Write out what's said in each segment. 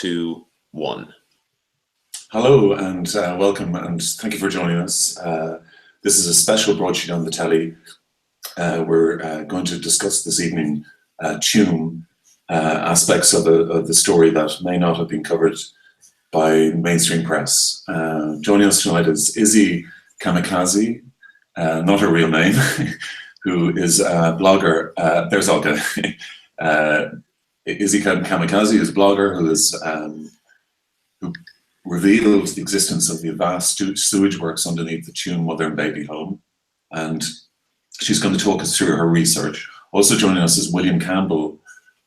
2, 1. Hello and welcome, and thank you for joining us. This is a special broadsheet on the telly. We're going to discuss this evening Tuam, aspects of the story that may not have been covered by mainstream press. Joining us tonight is Izzy Kamikaze, not her real name, who is a blogger. There's Olga. Izzy Kamikaze is a blogger who revealed the existence of the vast sewage works underneath the Tuam mother and baby home, and she's going to talk us through her research. Also joining us is William Campbell,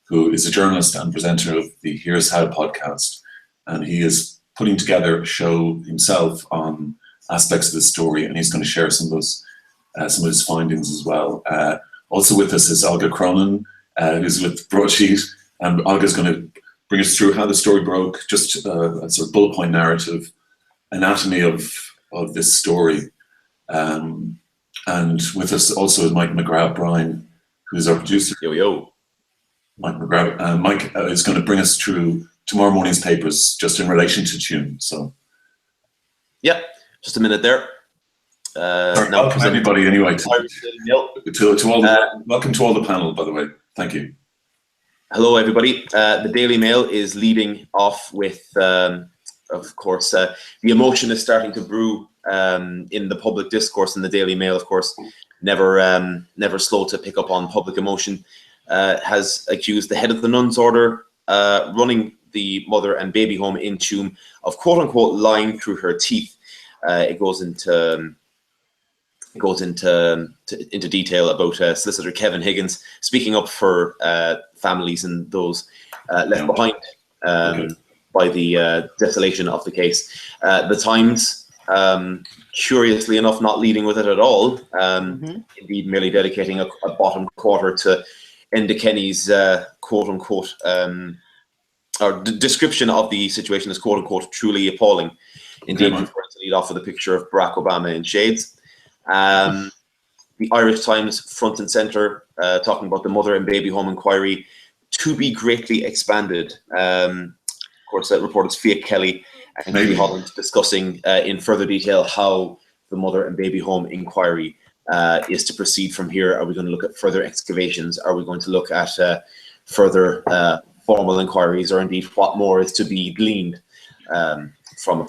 who is a journalist and presenter of the Here's How podcast, and he is putting together a show himself on aspects of the story, and he's going to share some of his findings as well. Also with us is Olga Cronin, who's with Broadsheet, and Olga's going to bring us through how the story broke, just a sort of bullet point narrative, anatomy of this story. And with us also is Mike McGrath-Bryan, who's our producer. Yo. Mike McGrath. Mike is going to bring us through tomorrow morning's papers, just in relation to Tuam. So, yeah, just a minute there. Welcome everybody. Anyway, welcome to all the panel. By the way, thank you. Hello, everybody. The Daily Mail is leading off with, of course, the emotion is starting to brew in the public discourse. In the Daily Mail, of course, never slow to pick up on public emotion, has accused the head of the Nuns' Order running the mother and baby home in Tuam of "quote-unquote" lying through her teeth. It goes into detail about Solicitor Kevin Higgins speaking up for families and those left behind by the desolation of the case. The Times, curiously enough, not leading with it at all, indeed merely dedicating a bottom quarter to Enda Kenny's quote-unquote, or description of the situation as quote-unquote truly appalling. Indeed, preferring to lead off with a picture of Barack Obama in shades. The Irish Times front and center, talking about the mother and baby home inquiry to be greatly expanded. Of course, reporters Fia Kelly and Katie Holland discussing in further detail how the mother and baby home inquiry is to proceed from here. Are we going to look at further excavations? Are we going to look at further formal inquiries, or indeed what more is to be gleaned from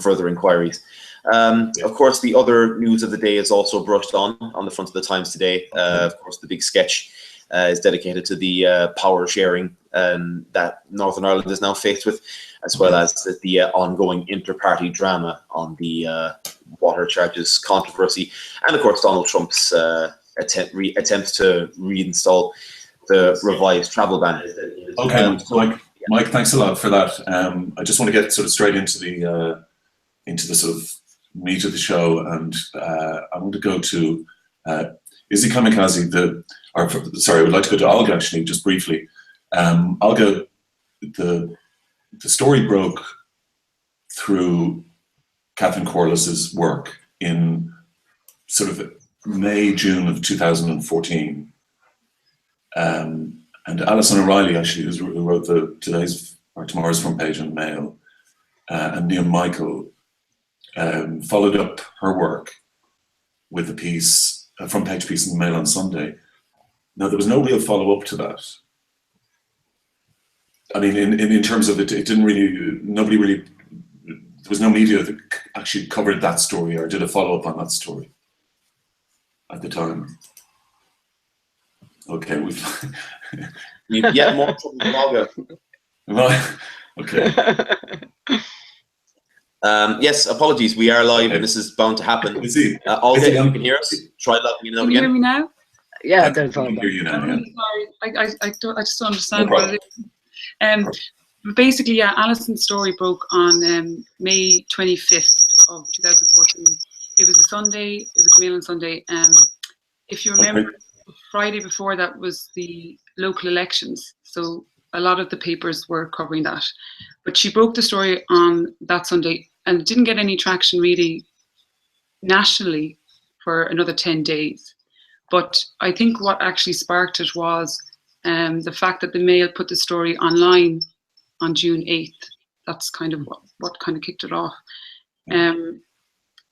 further inquiries? Of course, the other news of the day is also brushed on the front of the Times today. Of course, the big sketch is dedicated to the power sharing that Northern Ireland is now faced with, as well as the ongoing inter-party drama on the water charges controversy, and of course Donald Trump's attempts to reinstall the revised travel ban. Okay, Mike, thanks a lot for that. I just want to get sort of straight into the sort of meat of the show, and I want to go to Izzy Kamikaze. I would like to go to Olga actually, just briefly. Olga, the story broke through Catherine Corliss's work in sort of May, June of 2014. And Alison O'Reilly, actually, who wrote today's or tomorrow's front page in the Mail, and Neil Michael followed up her work with a front page piece in the Mail on Sunday. Now, there was no real follow-up to that. I mean, in terms of it didn't really, there was no media that actually covered that story or did a follow-up on that story at the time. Okay, we've yet more trouble than Olga. Well, okay. Yes, apologies. We are live, and this is bound to happen. Olga, if you can hear us, try logging in again. Can you hear me now? Yeah, I can hear you now. Yeah. Sorry, I just don't understand what it is. Basically, yeah, Alison's story broke on May 25th of 2014. It was a Sunday. It was Mail on Sunday. If you remember, Friday before that was the local elections, so a lot of the papers were covering that. But she broke the story on that Sunday and didn't get any traction really nationally for another 10 days. But I think what actually sparked it was the fact that the Mail put the story online on June 8th. That's kind of what kind of kicked it off.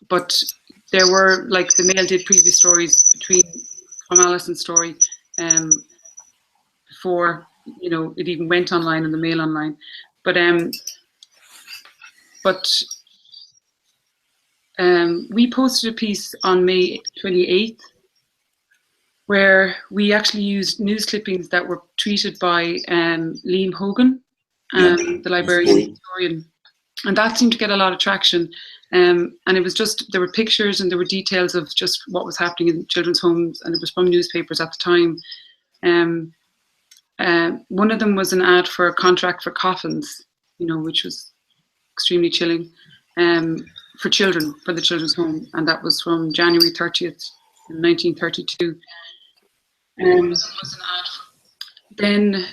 But there were, like, the Mail did previous stories from Alison's story before, you know, it even went online and the Mail online. But we posted a piece on May 28th where we actually used news clippings that were tweeted by Liam Hogan, the librarian historian, and that seemed to get a lot of traction. And it was just, there were pictures and there were details of just what was happening in children's homes, and it was from newspapers at the time. One of them was an ad for a contract for coffins, you know, which was extremely chilling, for children, for the children's home, and that was from January 30th, 1932. Then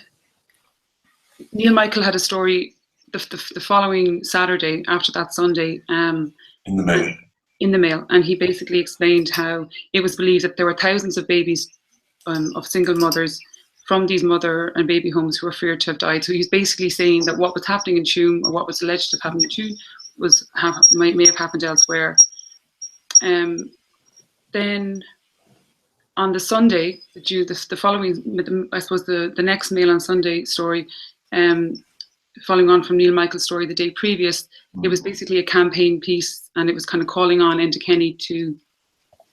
Neil Michael had a story the following Saturday after that Sunday, in the Mail, and he basically explained how it was believed that there were thousands of babies of single mothers from these mother and baby homes who were feared to have died. So he's basically saying that what was happening in Tuam, or what was alleged to have happened in Tuam, may have happened elsewhere. Then on the Sunday, the following, I suppose the next Mail on Sunday story, following on from Neil Michael's story the day previous, it was basically a campaign piece, and it was kind of calling on Enda Kenny to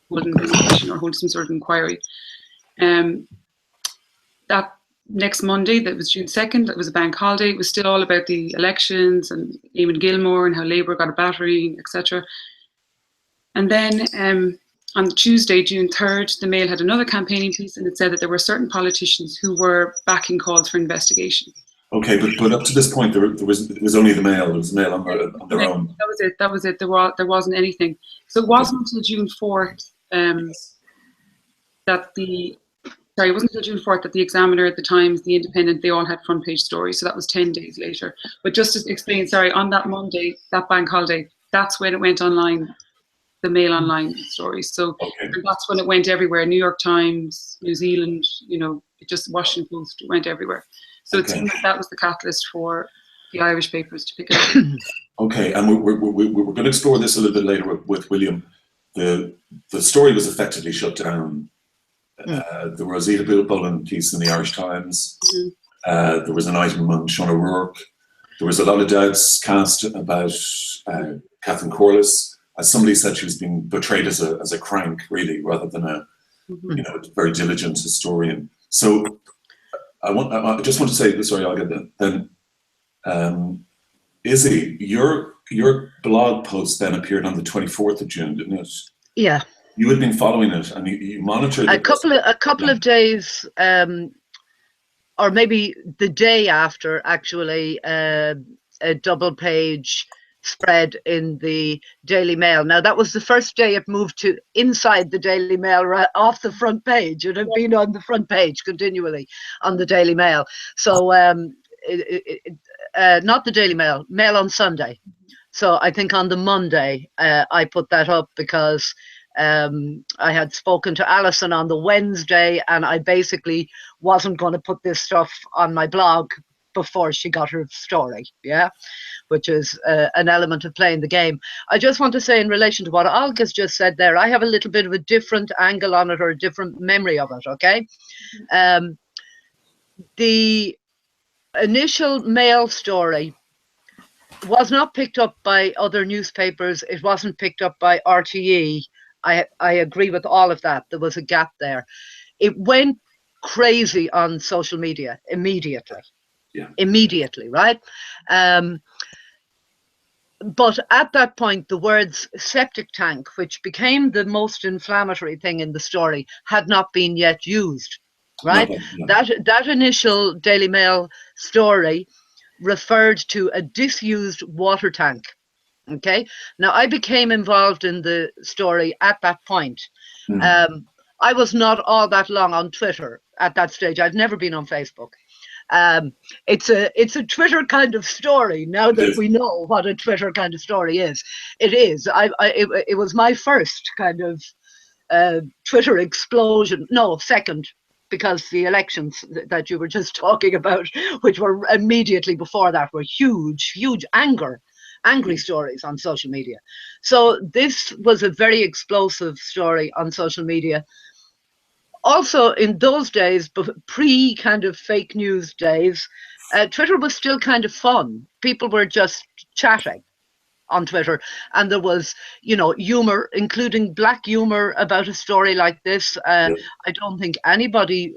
hold an investigation or hold some sort of inquiry. That next Monday, that was June 2nd, that was a bank holiday. It was still all about the elections and Eamon Gilmore and how Labour got a battery, etc. And then on Tuesday, June 3rd, the Mail had another campaigning piece, and it said that there were certain politicians who were backing calls for investigation. Okay, but up to this point, it was only the Mail. There was Mail on their own. That was it. There wasn't anything. So it wasn't until June 4th it wasn't until June 4th that the Examiner, at the Times, the Independent, they all had front page stories. So that was 10 days later. But just to explain, on that Monday, that bank holiday, that's when it went online, the Mail online stories. So and that's when it went everywhere. New York Times, New Zealand, you know, it just Washington Post, it went everywhere. So it seemed like that was the catalyst for the Irish papers to pick it up. Okay, and we're going to explore this a little bit later with William. The story was effectively shut down. There was a Bill Bullen piece in the Irish Times. There was an item on Sean O'Rourke. There was a lot of doubts cast about Catherine Corliss. As somebody said, she was being portrayed as a crank, really, rather than a a very diligent historian. So I just want to say, sorry, I'll get that. Then Izzy, your blog post then appeared on the 24th of June, didn't it? Yeah. You had been following it, and you monitored a couple of days, or maybe the day after, actually, a double page spread in the Daily Mail. Now, that was the first day it moved to inside the Daily Mail, right off the front page. It had been on the front page continually on the Daily Mail. So not the Daily Mail, Mail on Sunday. So I think on the Monday I put that up because I had spoken to Alison on the Wednesday, and I basically wasn't going to put this stuff on my blog before she got her story, which is an element of playing the game. I just want to say, in relation to what Olga's just said there, I have a little bit of a different angle on it, or a different memory of it, okay? The initial Mail story was not picked up by other newspapers. It wasn't picked up by RTE. I agree with all of that. There was a gap there. It went crazy on social media immediately. Immediately, right? But at that point, the words septic tank, which became the most inflammatory thing in the story, had not been yet used, right? No. That initial Daily Mail story referred to a disused water tank. Okay, now I became involved in the story at that point. I was not all that long on Twitter at that stage. I've never been on Facebook. It's a Twitter kind of story now that we know what a Twitter kind of story is. It is. It was my first kind of Twitter explosion. No, second. because the elections that you were just talking about, which were immediately before that, were huge angry stories on social media. So this was a very explosive story on social media. Also, in those days, pre kind of fake news days, Twitter was still kind of fun. People were just chatting on Twitter, and there was, you know, humor, including black humor about a story like this. I don't think anybody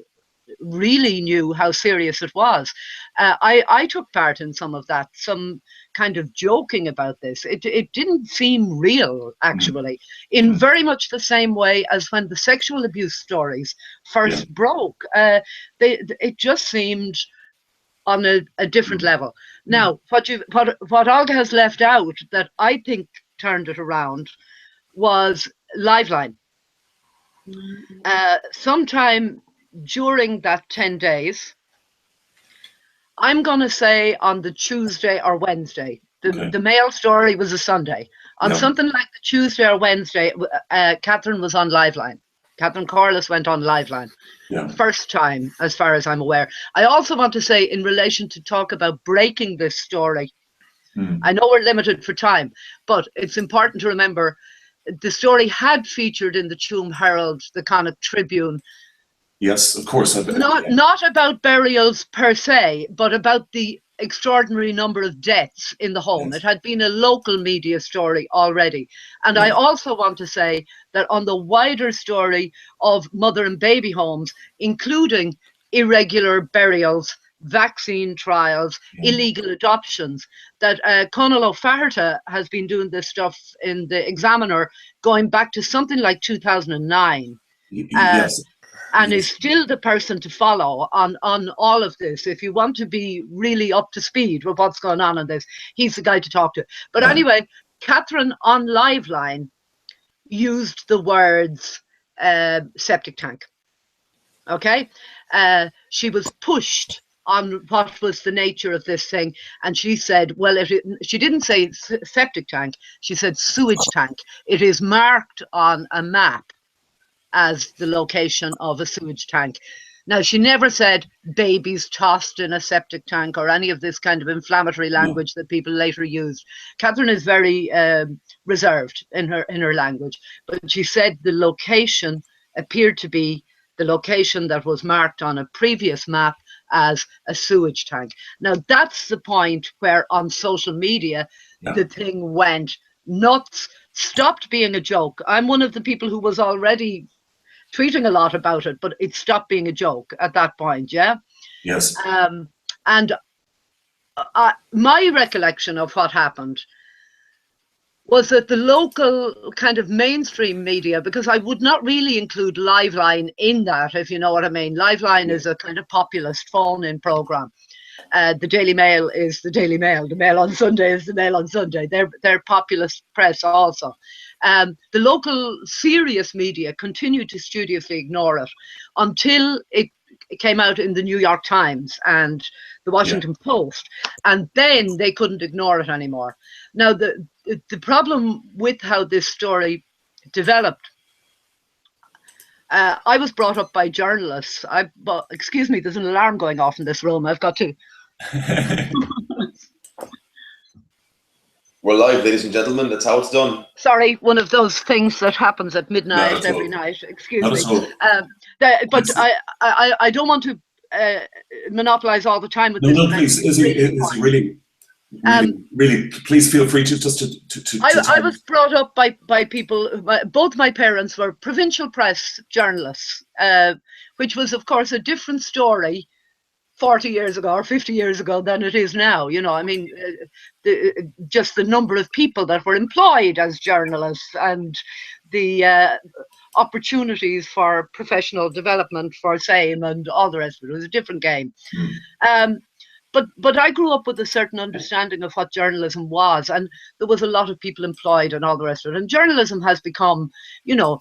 really knew how serious it was. I took part in some of that, some kind of joking about this. It didn't seem real, actually, in very much the same way as when the sexual abuse stories first broke. It just seemed on a different level. Now, what Olga has left out that I think turned it around was Liveline. Sometime during that 10 days, I'm going to say on the Tuesday or Wednesday, the Mail story was a Sunday. On something like the Tuesday or Wednesday, Catherine was on Liveline. Catherine Corliss went on Liveline. First time, as far as I'm aware. I also want to say, in relation to talk about breaking this story, I know we're limited for time, but it's important to remember the story had featured in the Tuam Herald, the Connacht Tribune. Yes, of course. Not about burials per se, but about the extraordinary number of deaths in the home. It had been a local media story already. And I also want to say that on the wider story of mother and baby homes, including irregular burials, vaccine trials, illegal adoptions, that Conal O'Flaherty has been doing this stuff in the Examiner going back to something like 2009. And is still the person to follow on all of this. If you want to be really up to speed with what's going on this, he's the guy to talk to. But anyway, Catherine on Liveline used the words septic tank. Okay? She was pushed on what was the nature of this thing. And she said, well, she didn't say septic tank, she said sewage tank. It is marked on a map as the location of a sewage tank. Now, she never said babies tossed in a septic tank or any of this kind of inflammatory language that people later used. Catherine is very reserved in her language, but she said the location appeared to be the location that was marked on a previous map as a sewage tank. Now, that's the point where on social media, the thing went nuts, stopped being a joke. I'm one of the people who was already tweeting a lot about it, but it stopped being a joke at that point, Yes. And my recollection of what happened was that the local kind of mainstream media, because I would not really include Liveline in that, if you know what I mean. Liveline is a kind of populist phone-in program. The Daily Mail is the Daily Mail. The Mail on Sunday is the Mail on Sunday. They're populist press also. The local serious media continued to studiously ignore it until it came out in the New York Times and the Washington Post, and then they couldn't ignore it anymore. Now, the problem with how this story developed, I was brought up by journalists. Excuse me, there's an alarm going off in this room. I've got to. We're live, ladies and gentlemen. That's how it's done. Sorry, one of those things that happens at midnight every night. Excuse me. But I don't want to monopolize all the time with this. No, please. Is really, please feel free to just to I was brought up by people. Both my parents were provincial press journalists, which was, of course, a different story 40 years ago or 50 years ago than it is now. You know, I mean, just the number of people that were employed as journalists and the opportunities for professional development for same and all the rest of it. It was a different game. But I grew up with a certain understanding of what journalism was, and there was a lot of people employed and all the rest of it. And journalism has become, you know,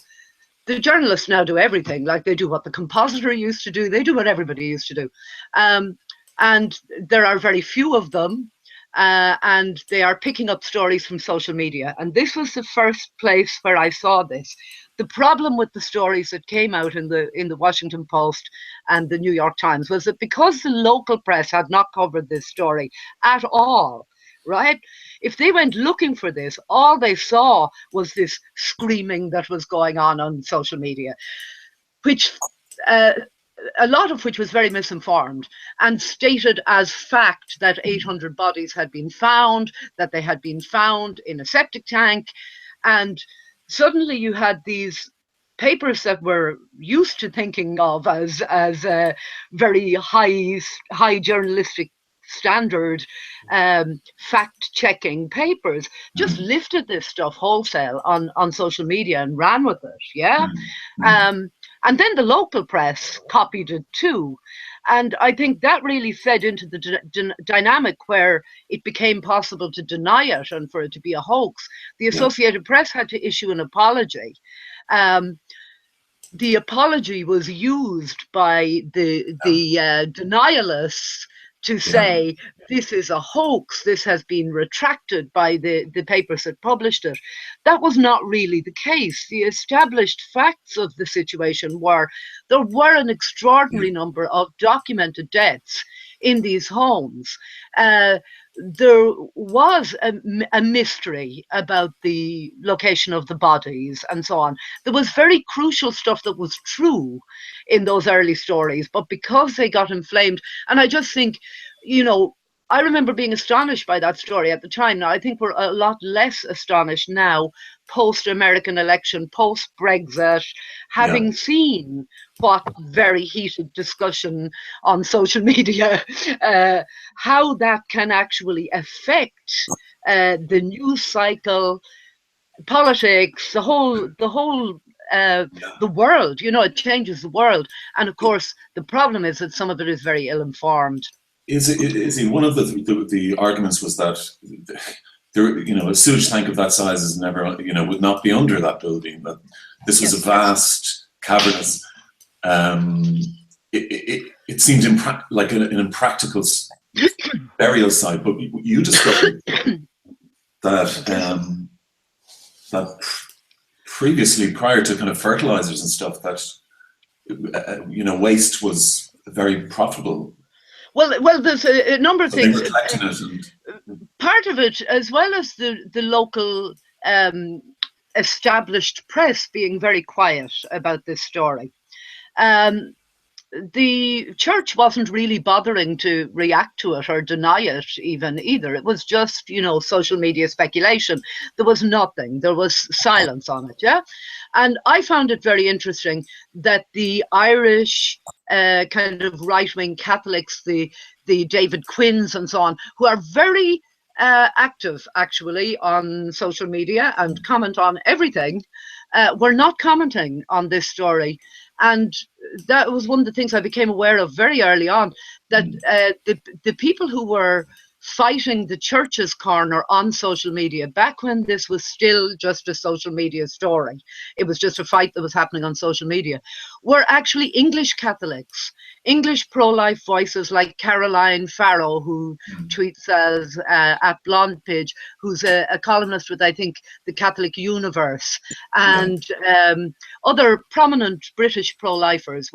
the journalists now do everything. Like, they do what the compositor used to do. They do what everybody used to do. And there are very few of them, and they are picking up stories from social media. And this was the first place where I saw this. The problem with the stories that came out in the Washington Post and the New York Times was that because the local press had not covered this story at all, right? If they went looking for this, all they saw was this screaming that was going on social media, which a lot of which was very misinformed and stated as fact that 800 bodies had been found, that they had been found in a septic tank. And suddenly you had these papers that were used to thinking of as very high journalistic standard fact-checking papers just lifted this stuff wholesale on social media and ran with it. Yeah. And then the local press copied it too. And I think that really fed into the dynamic where it became possible to deny it and for it to be a hoax. The Associated Press had to issue an apology. The apology was used by the denialists to say this is a hoax, this has been retracted by the papers that published it. That was not really the case. The established facts of the situation were there were an extraordinary number of documented deaths in these homes. There was a mystery about the location of the bodies and so on. There was very crucial stuff that was true in those early stories, but because they got inflamed, and I just think, you know, I remember being astonished by that story at the time. Now, I think we're a lot less astonished now, post-American election, post-Brexit, having seen what very heated discussion on social media, how that can actually affect the news cycle, politics, the world. You know, it changes the world. And of course, the problem is that some of it is very ill-informed. Is one of the arguments was that there, you know, a sewage tank of that size is never, you know, would not be under that building. That this was a vast, cavernous. It seemed like an impractical burial site. But you discovered that that previously, prior to kind of fertilizers and stuff, that you know, waste was very profitable. Well, there's a number of things. Part of it, as well as the local established press being very quiet about this story. The church wasn't really bothering to react to it or deny it either. It was just, you know, social media speculation. There was nothing. There was silence on it, yeah? And I found it very interesting that the Irish kind of right-wing Catholics, the David Quinns and so on, who are very active, actually, on social media and comment on everything, were not commenting on this story. And that was one of the things I became aware of very early on, that the people who were fighting the church's corner on social media, back when this was still just a social media story, it was just a fight that was happening on social media, were actually English Catholics, English pro-life voices like Caroline Farrow, who tweets as at Blonde Page, who's a columnist with, I think, the Catholic Universe, and other prominent British pro-lifers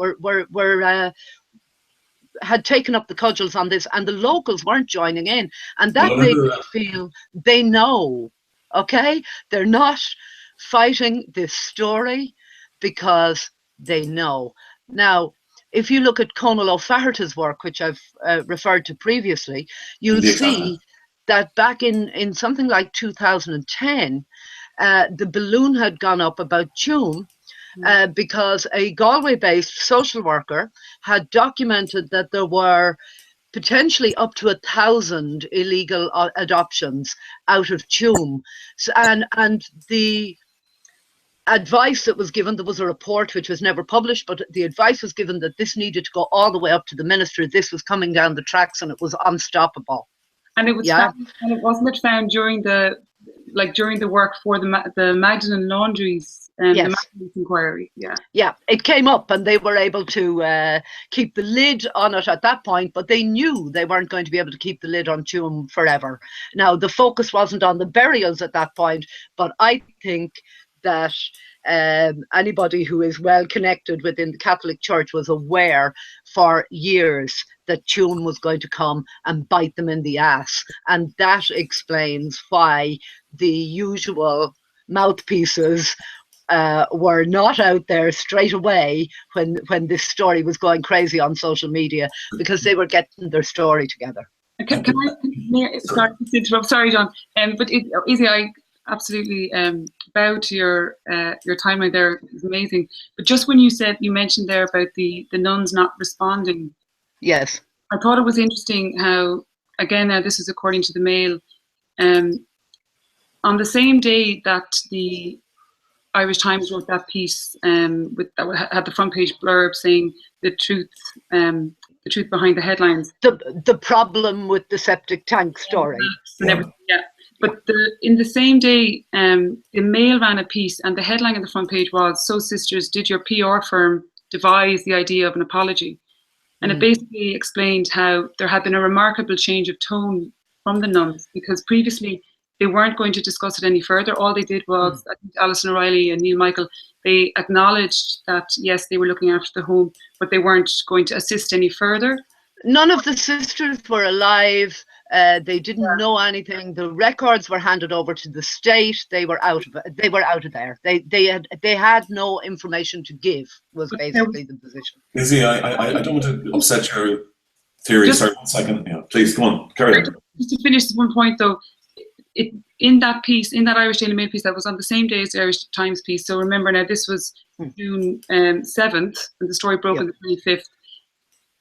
had taken up the cudgels on this, and the locals weren't joining in, and that made me feel they know, okay, they're not fighting this story because they know. Now, if you look at Conal O'Flaherty's work, which I've referred to previously, you'll see that back in something like 2010, the balloon had gone up about Tuam, because a Galway-based social worker had documented that there were potentially up to 1,000 illegal adoptions out of Tuam. So, and the advice that was given, there was a report which was never published, but the advice was given that this needed to go all the way up to the minister. This was coming down the tracks and it was unstoppable. And it was found, and it wasn't found during the work for the Magdalen Laundries and the Magdalen inquiry. Yeah, it came up and they were able to keep the lid on it at that point, but they knew they weren't going to be able to keep the lid on Tuam forever. Now, the focus wasn't on the burials at that point, but I think that anybody who is well connected within the Catholic Church was aware for years that Tuam was going to come and bite them in the ass. And that explains why the usual mouthpieces were not out there straight away when this story was going crazy on social media, because they were getting their story together. Sorry, John. But Izzy, I absolutely bow to your timeline there. It's amazing. But just when you mentioned there about the nuns not responding. Yes. I thought it was interesting how, again, now this is according to the Mail, on the same day that the Irish Times wrote that piece that had the front page blurb saying the truth behind the headlines. The problem with the septic tank story. And everything, yeah. But in the same day, the Mail ran a piece, and the headline on the front page was, "So sisters, did your PR firm devise the idea of an apology?" And it basically explained how there had been a remarkable change of tone from the nuns, because previously they weren't going to discuss it any further. All they did was, I think Alison O'Reilly and Neil Michael, they acknowledged that, yes, they were looking after the home, but they weren't going to assist any further. None of the sisters were alive. They didn't know anything. The records were handed over to the state. They were out of it. They were out of there. They had no information to give, was basically the position. Izzy, I don't want to upset your theory. Sorry, 1 second. Yeah, please, come on, carry on. Just to finish this one point, though, in that piece, in that Irish Daily Mail piece, that was on the same day as the Irish Times piece. So remember now, this was June 7th, and the story broke on the 25th.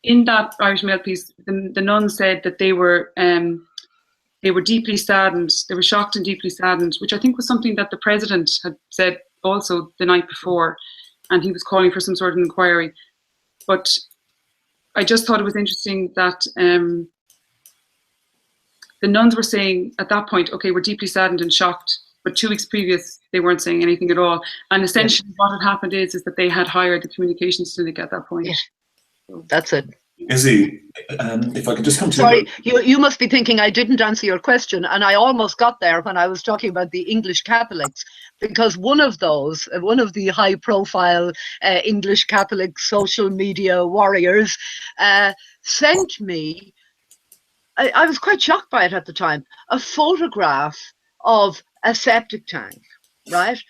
In that Irish Mail piece, the nuns said that they were deeply saddened. They were shocked and deeply saddened, which I think was something that the president had said also the night before, and he was calling for some sort of inquiry. But I just thought it was interesting that the nuns were saying at that point, okay, we're deeply saddened and shocked, but 2 weeks previous, they weren't saying anything at all. And essentially what had happened is that they had hired the communications clinic at that point. Yes. That's it. Izzy, if I could just come to Sorry, you must be thinking I didn't answer your question, and I almost got there when I was talking about the English Catholics, because one of the high-profile English Catholic social media warriors sent me, I was quite shocked by it at the time, a photograph of a septic tank, right,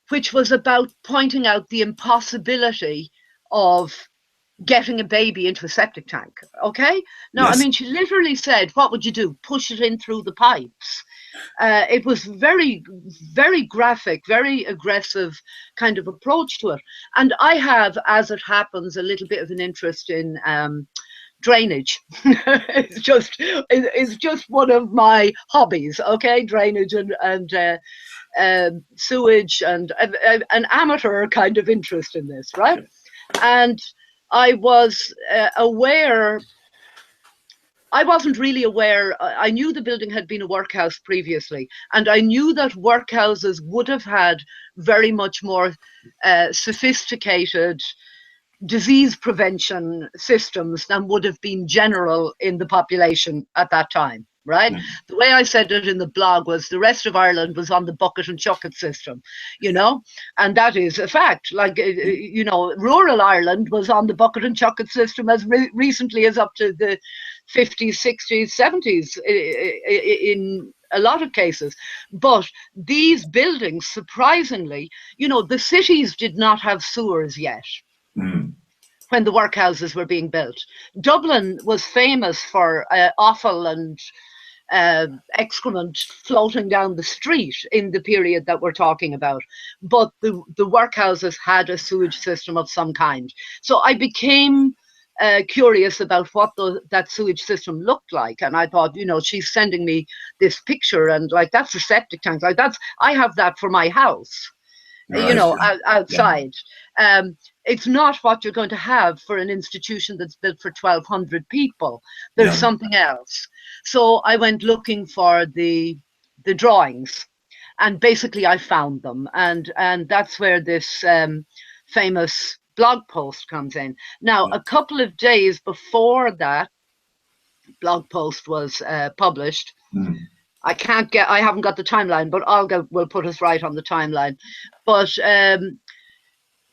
which was about pointing out the impossibility of getting a baby into a septic tank. Okay, now yes. I mean, she literally said, what would you do, push it in through the pipes? It was very, very graphic, very aggressive kind of approach to it. And I have, as it happens, a little bit of an interest in drainage. It's just one of my hobbies. Okay, drainage and sewage, and an amateur kind of interest in this, right? And I was aware, I wasn't really aware, I knew the building had been a workhouse previously, and I knew that workhouses would have had very much more sophisticated disease prevention systems than would have been general in the population at that time, right? The way I said it in the blog was the rest of Ireland was on the bucket and chucket system, you know, and that is a fact. Like, you know, rural Ireland was on the bucket and chucket system as recently as up to the 50s, 60s, 70s in a lot of cases. But these buildings, surprisingly, you know, the cities did not have sewers yet. When the workhouses were being built. Dublin was famous for offal and excrement floating down the street in the period that we're talking about. But the workhouses had a sewage system of some kind. So I became curious about what that sewage system looked like. And I thought, you know, she's sending me this picture, and like, that's a septic tank. Like, I have that for my house. Right, you know, outside. Yeah. It's not what you're going to have for an institution that's built for 1,200 people. There's something else. So I went looking for the drawings, and basically I found them, and that's where this famous blog post comes in. Now, a couple of days before that blog post was published, I haven't got the timeline, but Olga will put us right on the timeline. But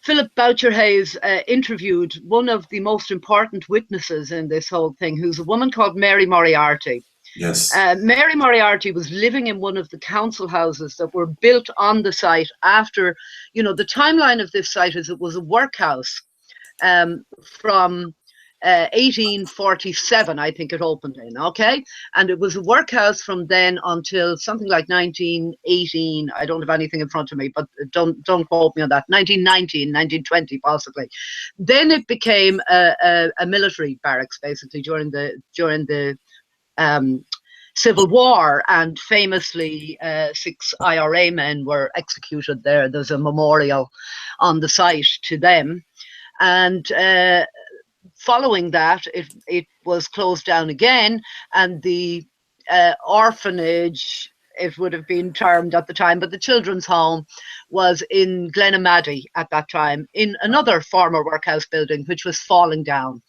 Philip Boucher-Hayes interviewed one of the most important witnesses in this whole thing, who's a woman called Mary Moriarty. Yes. Mary Moriarty was living in one of the council houses that were built on the site after, the timeline of this site is it was a workhouse from 1847, I think it opened in, okay? And it was a workhouse from then until something like 1918. I don't have anything in front of me, but don't quote me on that. 1919, 1920 possibly. Then it became a military barracks, basically, during the Civil War, and famously 6 IRA men were executed there. There's a memorial on the site to them. And following that, it was closed down again, and the orphanage, it would have been termed at the time, but the children's home was in Glenamaddy at that time, in another former workhouse building, which was falling down.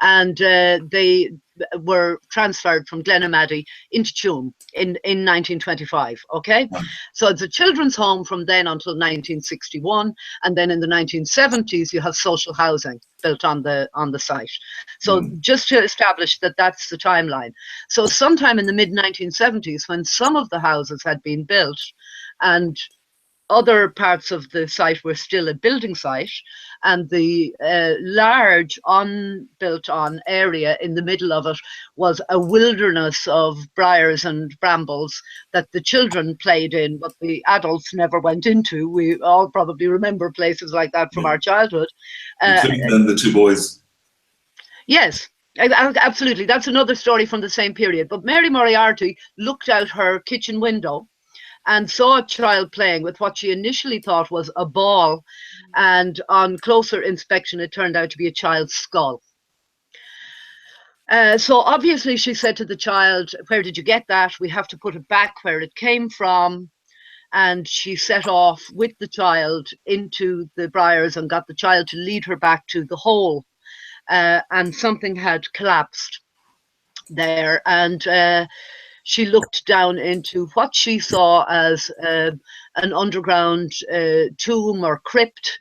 And they were transferred from Glenamaddy into Tuam in 1925, okay? So it's a children's home from then until 1961, and then in the 1970s you have social housing built on the site. So just to establish that that's the timeline. So sometime in the mid-1970s, when some of the houses had been built and other parts of the site were still a building site, and the large unbuilt-on area in the middle of it was a wilderness of briars and brambles that the children played in, but the adults never went into. We all probably remember places like that from our childhood. Including then the 2 boys. Yes, absolutely. That's another story from the same period. But Mary Moriarty looked out her kitchen window and saw a child playing with what she initially thought was a ball, and on closer inspection it turned out to be a child's skull. So obviously she said to the child, "Where did you get that? We have to put it back where it came from." And she set off with the child into the briars and got the child to lead her back to the hole, and something had collapsed there, and she looked down into what she saw as an underground tomb or crypt,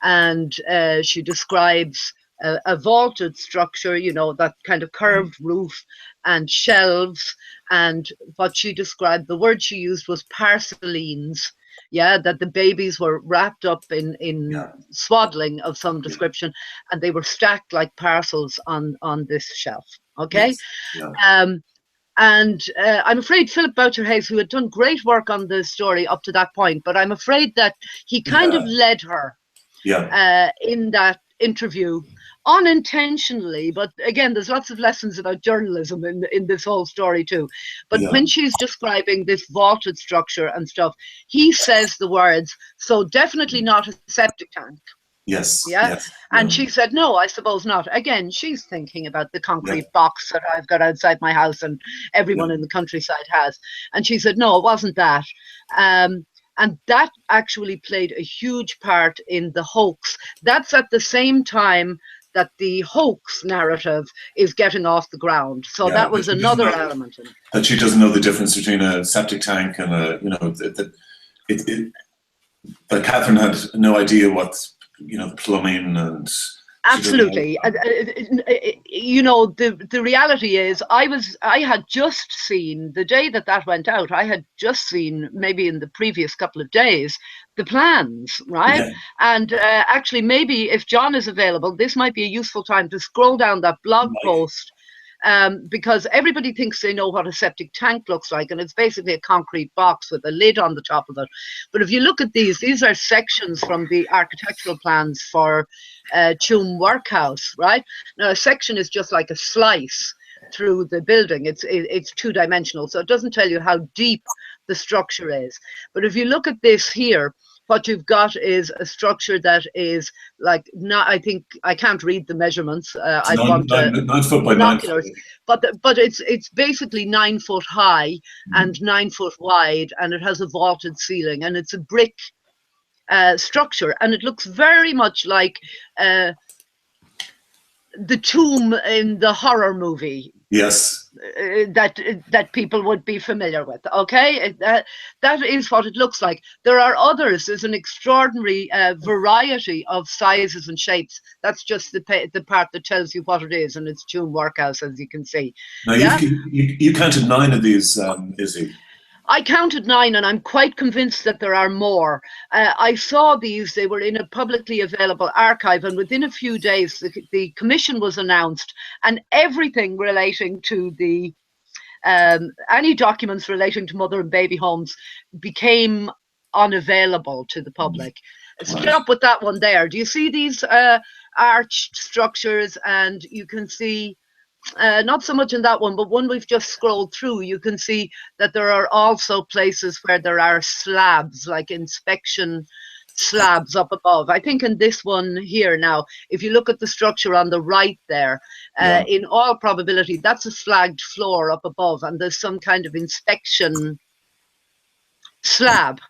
and she describes a vaulted structure, that kind of curved roof and shelves, and what she described, the word she used was parcelines, that the babies were wrapped up in swaddling of some description, and they were stacked like parcels on this shelf, okay? And I'm afraid Philip Boucher-Hayes, who had done great work on the story up to that point, but I'm afraid that he kind of led her in that interview, unintentionally. But again, there's lots of lessons about journalism in this whole story too. But when she's describing this vaulted structure and stuff, he says the words, "So definitely not a septic tank." Yes. And she said, "No, I suppose not." Again, she's thinking about the concrete box that I've got outside my house and everyone in the countryside has. And she said, "No, it wasn't that." And that actually played a huge part in the hoax. That's at the same time that the hoax narrative is getting off the ground. So that was another element in it. That she doesn't know the difference between a septic tank and that Catherine had no idea what, plumbing and... Absolutely. The reality is I had just seen, the day that went out, I had just seen, maybe in the previous couple of days, the plans, right? And actually, maybe if John is available, this might be a useful time to scroll down that blog post, because everybody thinks they know what a septic tank looks like, and it's basically a concrete box with a lid on the top of it. But if you look at these are sections from the architectural plans for Tuam Workhouse, right? Now, a section is just like a slice through the building. It's two-dimensional, so it doesn't tell you how deep the structure is. But if you look at this here, what you've got is a structure that is like, I think I can't read the measurements. I'd want 9 foot by binoculars, 9 foot. but it's basically 9 foot high and 9 foot wide, and it has a vaulted ceiling, and it's a brick structure, and it looks very much like the tomb in the horror movie Yes. That people would be familiar with. Okay, that is what it looks like. There are others. There's an extraordinary variety of sizes and shapes. That's just the part that tells you what it is, and it's Tuam Workhouse, as you can see. Now you counted 9 of these, Izzy. I counted 9, and I'm quite convinced that there are more. I saw these, they were in a publicly available archive, and within a few days, the commission was announced, and everything relating to the, any documents relating to mother and baby homes became unavailable to the public. Right. Stop with that one there. Do you see these arched structures? And you can see, not so much in that one, but one we've just scrolled through, you can see that there are also places where there are slabs, like inspection slabs up above. I think in this one here now, if you look at the structure on the right there, in all probability, that's a flagged floor up above, and there's some kind of inspection slab,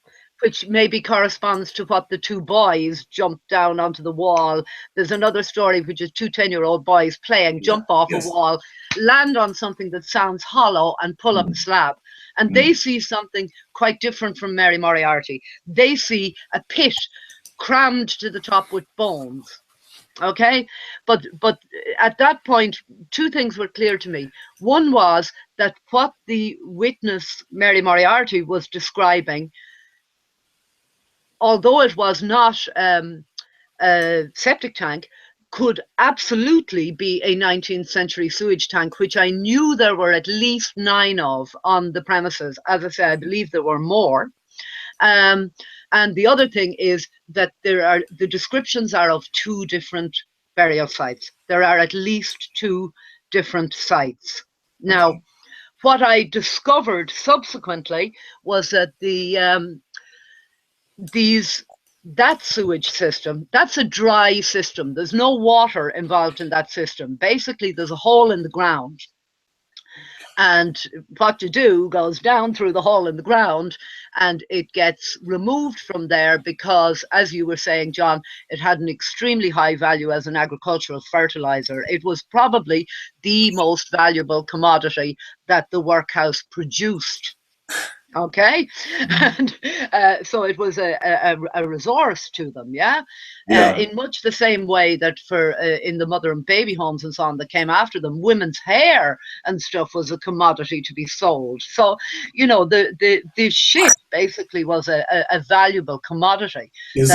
which maybe corresponds to what the 2 boys jumped down onto the wall. There's another story, which is 2 10-year-old boys playing, jump off a wall, land on something that sounds hollow, and pull up a slab. And they see something quite different from Mary Moriarty. They see a pit crammed to the top with bones. Okay, but at that point, 2 things were clear to me. One was that what the witness Mary Moriarty was describing, although it was not a septic tank, could absolutely be a 19th century sewage tank, which I knew there were at least 9 of on the premises. As I said, I believe there were more. And the other thing is that the descriptions are of 2 different burial sites. There are at least 2 different sites. Now, what I discovered subsequently was that that sewage system, that's a dry system. There's no water involved in that system. Basically, there's a hole in the ground. And what you do goes down through the hole in the ground, and it gets removed from there because, as you were saying, John, it had an extremely high value as an agricultural fertilizer. It was probably the most valuable commodity that the workhouse produced. Okay, and so it was a resource to them, in much the same way that for in the mother and baby homes and so on that came after them, women's hair and stuff was a commodity to be sold. So, you know, the ship basically was a valuable commodity. These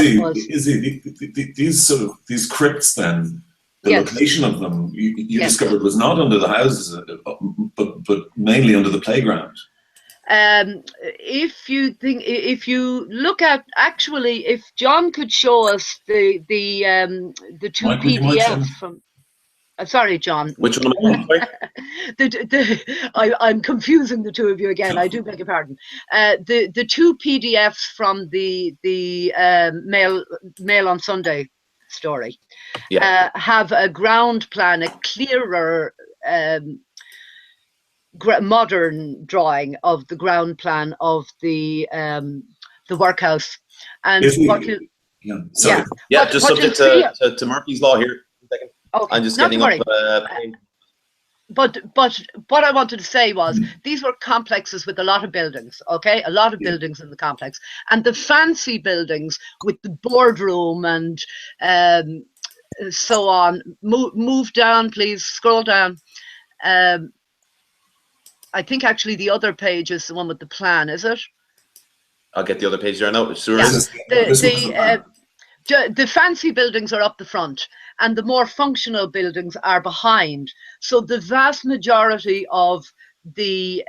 crypts then, the location of them you discovered was not under the houses, but mainly under the playground. If you look at, actually, if John could show us the 2 PDFs from, sorry, John. Which one am I? I'm confusing the 2 of you again. I do beg your pardon. The 2 PDFs from the Mail on Sunday story have a ground plan, a clearer modern drawing of the ground plan of the workhouse. And just subject to Murphy's Law here. Okay, I'm just getting up. But what I wanted to say was these were complexes with a lot of buildings, okay? A lot of buildings in the complex. And the fancy buildings with the boardroom and so on. Move down, please. Scroll down. I think actually the other page is the one with the plan, is it? I'll get the other page there now. Sure. The fancy buildings are up the front, and the more functional buildings are behind. So the vast majority of the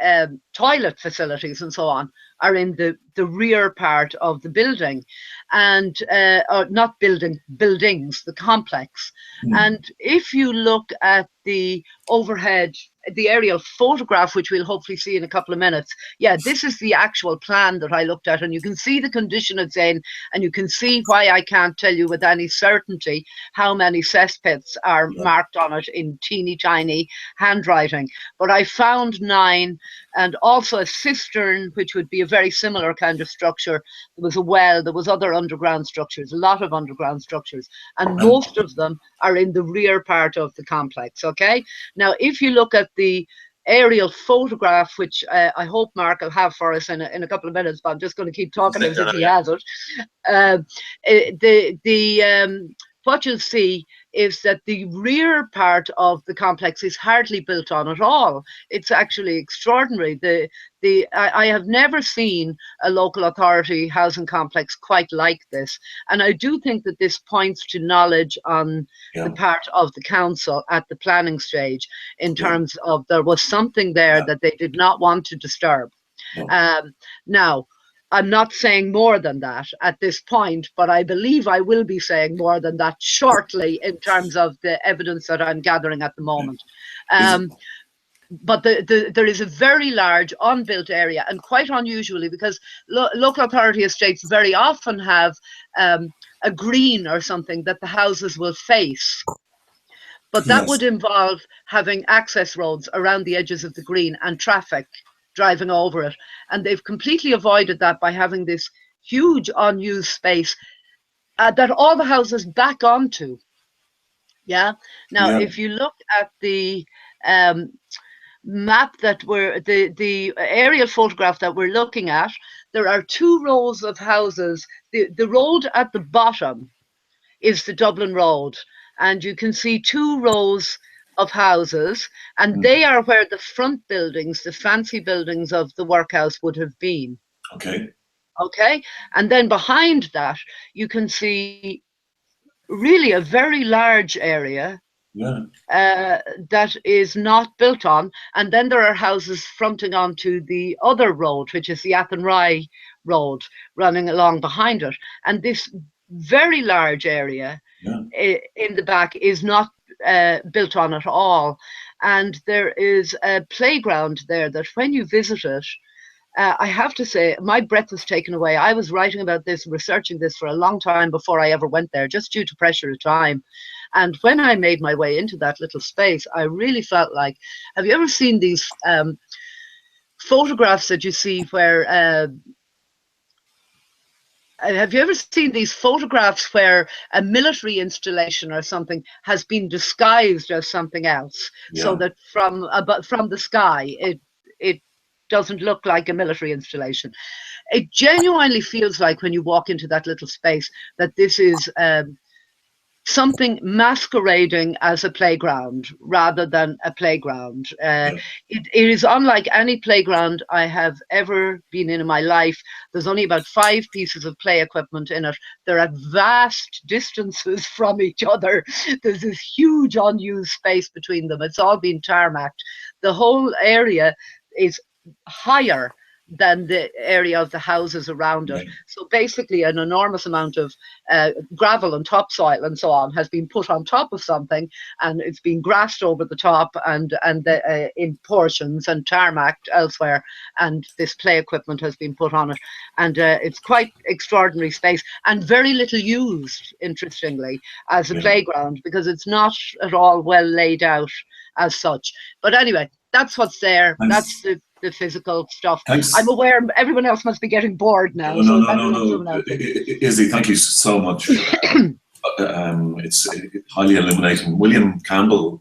toilet facilities and so on are in the rear part of the building, and or not buildings, the complex. And if you look at the overhead, the aerial photograph, which we'll hopefully see in a couple of minutes, this is the actual plan that I looked at, and you can see the condition it's in, and you can see why I can't tell you with any certainty how many cesspits are marked on it in teeny tiny handwriting. But I found 9. and also a cistern, which would be a very similar kind of structure. There was a well, there was other underground structures, a lot of underground structures, and most of them are in the rear part of the complex, okay? Now, if you look at the aerial photograph, which I hope Mark will have for us in a couple of minutes, but I'm just going to keep talking as if he has it. What you'll see is that the rear part of the complex is hardly built on at all. It's actually extraordinary. I have never seen a local authority housing complex quite like this. And I do think that this points to knowledge on the part of the council at the planning stage, in terms of there was something there that they did not want to disturb. Now, I'm not saying more than that at this point, but I believe I will be saying more than that shortly in terms of the evidence that I'm gathering at the moment. But there is a very large unbuilt area, and quite unusually, because local authority estates very often have a green or something that the houses will face. But that would involve having access roads around the edges of the green and traffic driving over it. And they've completely avoided that by having this huge unused space that all the houses back onto. Now, if you look at the map that the aerial photograph that we're looking at, there are 2 rows of houses. The road at the bottom is the Dublin Road, and you can see 2 rows of houses, and they are where the front buildings, the fancy buildings of the workhouse would have been. Okay, and then behind that you can see really a very large area that is not built on, and then there are houses fronting onto the other road, which is the Athenry Road, running along behind it. And this very large area in the back is not built on at all, and there is a playground there that when you visit it, I have to say my breath was taken away. I was writing about this, researching this for a long time before I ever went there, just due to pressure of time. And when I made my way into that little space, I really felt like, have you ever seen these photographs that you see where have you ever seen these photographs where a military installation or something has been disguised as something else, so that from the sky it doesn't look like a military installation? It genuinely feels like, when you walk into that little space, that this is something masquerading as a playground rather than a playground. It is unlike any playground I have ever been in my life. There's only about 5 pieces of play equipment in it. They're at vast distances from each other. There's this huge unused space between them. It's all been tarmacked. The whole area is higher than the area of the houses around it. So basically an enormous amount of gravel and topsoil and so on has been put on top of something, and it's been grassed over the top and in portions, and tarmacked elsewhere, and this play equipment has been put on it. And it's quite extraordinary space, and very little used, interestingly, as a playground, because it's not at all well laid out as such. But anyway, that's what's there. That's the physical stuff. I'm aware everyone else must be getting bored now. No. Izzy, thank you so much. It's highly illuminating. William Campbell.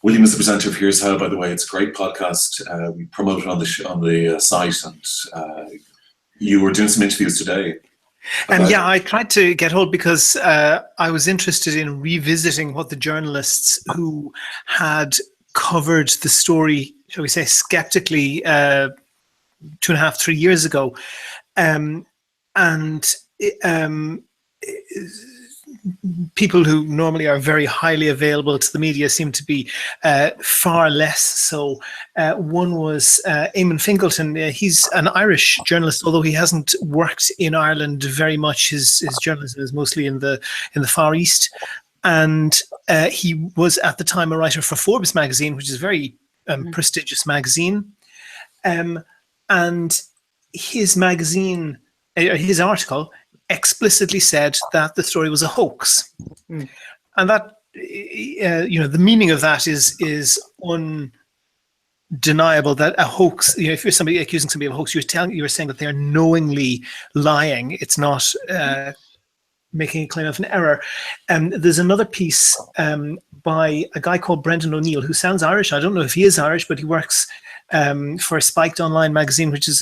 William is the presenter of Here's How, by the way. It's a great podcast. We promote it on the site, and you were doing some interviews today. And I tried to get hold, because I was interested in revisiting what the journalists who had covered the story, shall we say, skeptically 2.5, 3 years ago, and people who normally are very highly available to the media seem to be far less so. One was Eamon Finkelton. He's an Irish journalist, although he hasn't worked in Ireland very much. His journalism is mostly in the Far East. And he was at the time a writer for Forbes magazine, which is a very prestigious magazine. And his magazine, his article, explicitly said that the story was a hoax. And that, the meaning of that is deniable that a hoax, if you're somebody accusing somebody of a hoax, you're saying that they're knowingly lying. It's not making a claim of an error. There's another piece by a guy called Brendan O'Neill, who sounds Irish. I don't know if he is Irish, but he works for Spiked Online magazine, which is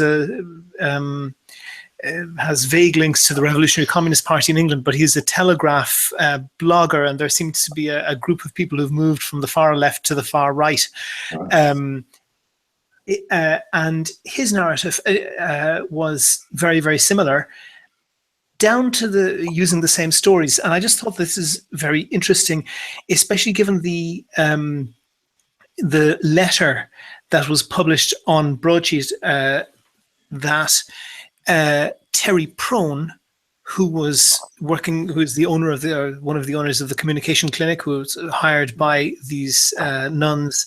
has vague links to the Revolutionary Communist Party in England, but he's a Telegraph blogger, and there seems to be a group of people who've moved from the far left to the far right. And his narrative was very, very similar, down to using the same stories. And I just thought this is very interesting, especially given the letter that was published on Broadsheet that Terry Prone, who is the owner of one of the owners of the communication clinic, who was hired by these nuns,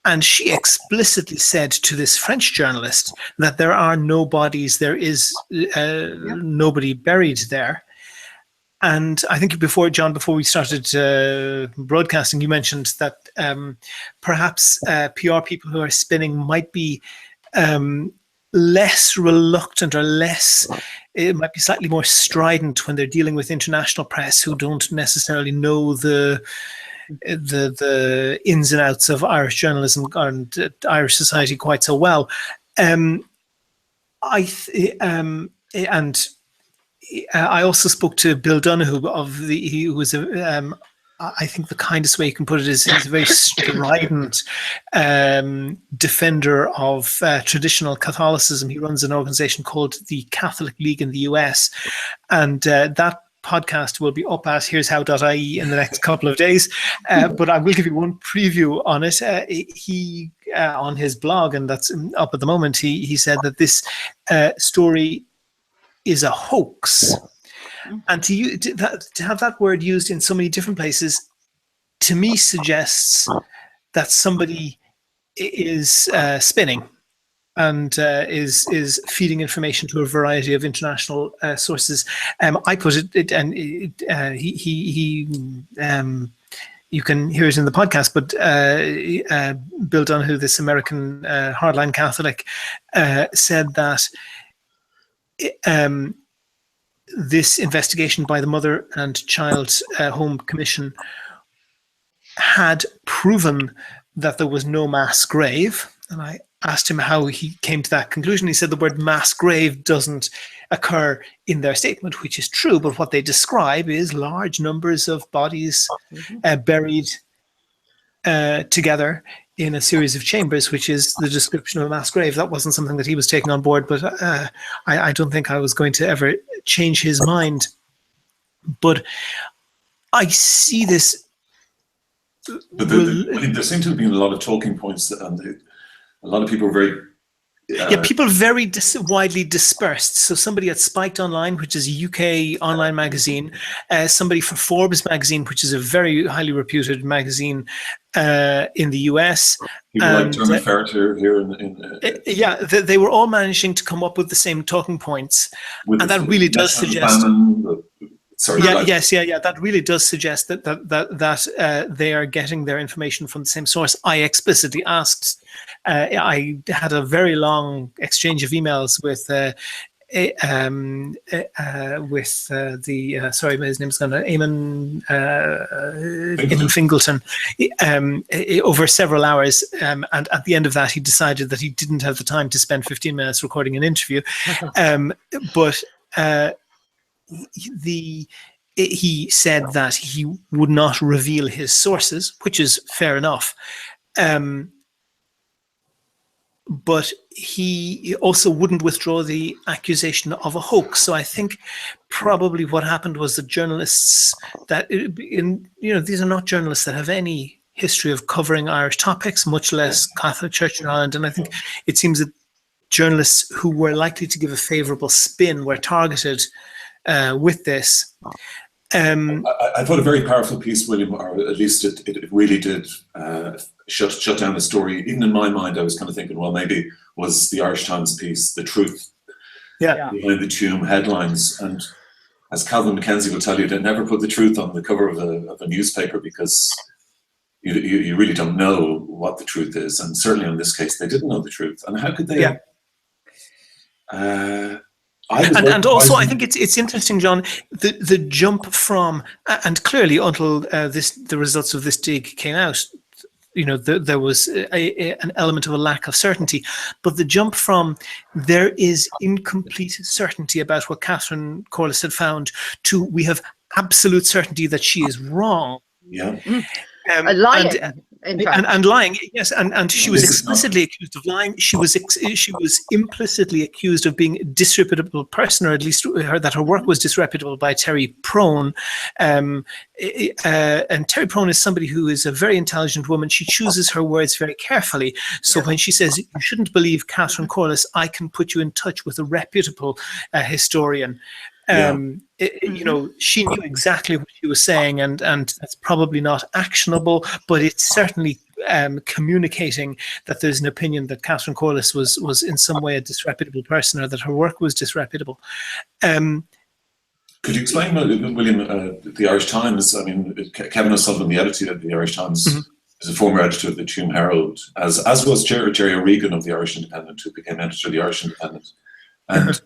and she explicitly said to this French journalist that there are no bodies, there is nobody buried there. And I think before we started broadcasting, you mentioned that perhaps PR people who are spinning might be less reluctant, or it might be slightly more strident when they're dealing with international press who don't necessarily know the ins and outs of Irish journalism and Irish society quite so well. And I also spoke to Bill Donoghue who was I think the kindest way you can put it is he's a very strident defender of traditional Catholicism. He runs an organization called the Catholic League in the US, and that podcast will be up at here'show.ie in the next couple of days. But I will give you one preview on it. He on his blog, and that's up at the moment, he said that this story is a hoax. And to have that word used in so many different places, to me, suggests that somebody is spinning and is feeding information to a variety of international sources. I put it, and you can hear it in the podcast, but Bill Donoghue, this American hardline Catholic, said that this investigation by the Mother and Child Home Commission had proven that there was no mass grave. And I asked him how he came to that conclusion. He said the word mass grave doesn't occur in their statement, which is true, but what they describe is large numbers of bodies buried together in a series of chambers, which is the description of a mass grave. That wasn't something that he was taking on board, but I don't think I was going to ever change his mind. But I see this. But there seem to have been a lot of talking points, and a lot of people are very... people very widely dispersed. So somebody at Spiked Online, which is a UK online magazine, somebody for Forbes magazine, which is a very highly reputed magazine in the US. People like Dermot Ferreter here they were all managing to come up with the same talking points, and that really does suggest... That really does suggest that they are getting their information from the same source. I explicitly asked. I had a very long exchange of emails with his name's gone. Eamon Fingleton over several hours, and at the end of that, he decided that he didn't have the time to spend 15 minutes recording an interview, but. He said that he would not reveal his sources, which is fair enough. But he also wouldn't withdraw the accusation of a hoax. So I think probably what happened was the journalists these are not journalists that have any history of covering Irish topics, much less Catholic Church in Ireland. And I think it seems that journalists who were likely to give a favourable spin were targeted with this. I thought a very powerful piece, William, or at least it really did shut down the story. Even in my mind, I was kind of thinking, well, maybe was the Irish Times piece the truth behind the Tuam headlines. And as Calvin Mackenzie will tell you, they never put the truth on the cover of a newspaper, because you really don't know what the truth is, and certainly in this case, they didn't know the truth. And how could they? Yeah. And also, I think it's interesting, John, the jump from, and clearly until the results of this dig came out, there was an element of a lack of certainty, but the jump from there is incomplete certainty about what Catherine Corless had found to we have absolute certainty that she is wrong. Yeah. Lying, in fact. And lying, yes, and she was explicitly accused of lying. She was implicitly accused of being a disreputable person, or at least that her work was disreputable by Terry Prone. And Terry Prone is somebody who is a very intelligent woman. She chooses her words very carefully. So when she says, you shouldn't believe Catherine Corless, I can put you in touch with a reputable historian. She knew exactly what she was saying, and that's probably not actionable, but it's certainly communicating that there's an opinion that Catherine Corless was in some way a disreputable person, or that her work was disreputable. Could you explain, William, the Irish Times? I mean, Kevin O'Sullivan, the editor of the Irish Times, is a former editor of the Tuam Herald, as was Jerry O'Regan of the Irish Independent, who became editor of the Irish Independent. And